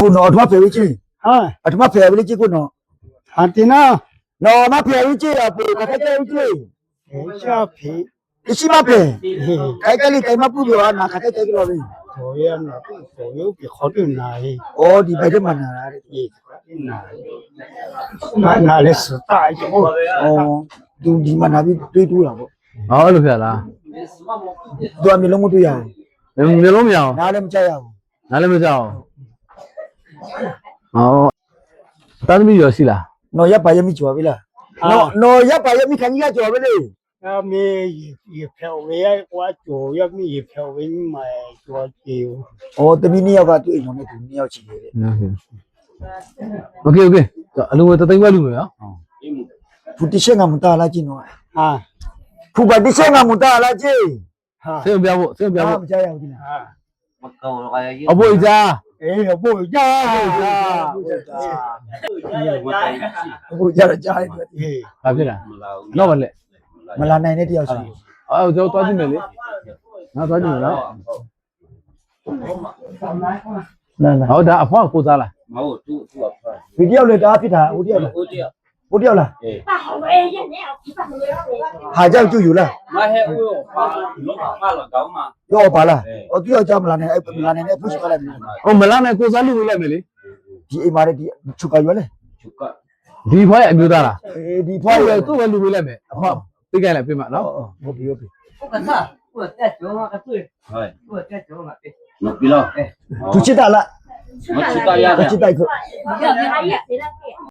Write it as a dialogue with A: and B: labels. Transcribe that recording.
A: คุณนอทมาเฟวิจิ
B: ฮะ
A: อัตมาเฟวิจิคุณนอ
B: อันที่น่ะ
A: นอมาเฟวิจิอ่ะปูกะเฟวิจิ
B: ชอบผี
A: อิชิมาเฟไกะลิไกมาปูอยู่อ่ะนาคาเตะกิโลบิ
B: โถยน่ะโถยไปขอดูหน่อย
A: โอ้ดีไปได้มานาดิ
B: อีกหน่อยมาเลยสุดท้ายจะพูด
A: อ๋อดูดีมานาบิတွေ့တူတာပေါ့
C: ဟောအဲ့လိုဖြစ်လား
A: သူအမျိုးလုံးမတွေ့ရဘူး
C: မျိုးလုံးမရအောင်
A: နားလည်းမကြရဘူး
C: နားလည်းမကြောက်ဟောတာသမီရောရှိလား
A: နော်ရပ်ပါရမိကြော်ပြီလားနော်ရပ်ပါရမိခံကြီးကကြော်ပြီလေ
B: ถ้ามีอีเพียวเวียกว่าโจยมีอีเพียวเวียมาจัวจิว
A: ဩတမီနှစ်ယောက်ကတွေ့ရုံနဲ့သူနှစ်ယောက်ချီတယ်တဲ့
C: โอเคအလုံးဝတသိန်းပဲလူမယ်နော်
A: ဖူတိရှင်းကမတားလားကျင်းတော့
B: ฮะ
A: ဖူပါတိရှင်းကမတားလားကျင်း
B: ฮะ
C: စိတ်ပြဖို့စိတ်ပြဖို့
A: မကြရဘူးဒီလား
B: ฮะ
C: အဖိုးကြာ
B: เอ้ยปู่ย่า
A: ဖူကြတော့ကြားရတယ်
B: เอ้ย
C: ဘာဖြစ်လားတော့မလဲ
A: မလာနိုင်တဲ့တယောက်ရှိတယ်
C: အော်ကျွန်တော်တွားကြည့်မယ်လေငါတွားကြည့်မယ်နော်
A: လာလာ
C: ဟောဒါအဖွားကိုစားလား
D: မဟုတ်သူ့အဖ
A: ဒီတယောက်လေတားဖြစ်တာဟိုတယောက်လား
D: ဟိုတည်း
A: ဟိုတယောက်လား
E: 大好哎呀，你要批判没有的。
A: ဟာကြောက်ကြည့်ယူလား
D: မဟဲဦးရောပါလောကလောကောင်းမှာ
A: ရောပါလားဩသူယောက်ကြောက်မလာနိုင်အဲ့မလာနိုင်တဲ့ဖူရှိပါလိုက်ပြီ
C: ဟိုမလာနဲ့ကိုစားလူဝင်လိုက်မယ်လေ
A: ဒီအိမ်မှာဒီချုပ်ကရွယ်လေ
D: ချုပ်က
C: ဒီဖွားရဲ့အမျိုးသားလား
A: အေးဒီ
C: ဖွား
A: ဖွား
C: ရ
A: ရွယ်
C: သူ့ပဲလူဝင်လိုက်မယ်အဖွားသိကြလိုက်ပြင်မှာနော်
A: ဟုတ်ပြီဟုတ်ပြီ
D: ဟုတ်မပြီလား
A: သူချစ်တာလား
D: မချစ်တာရ
A: ချစ်တိုက်ခု
E: 你要他也谁来配？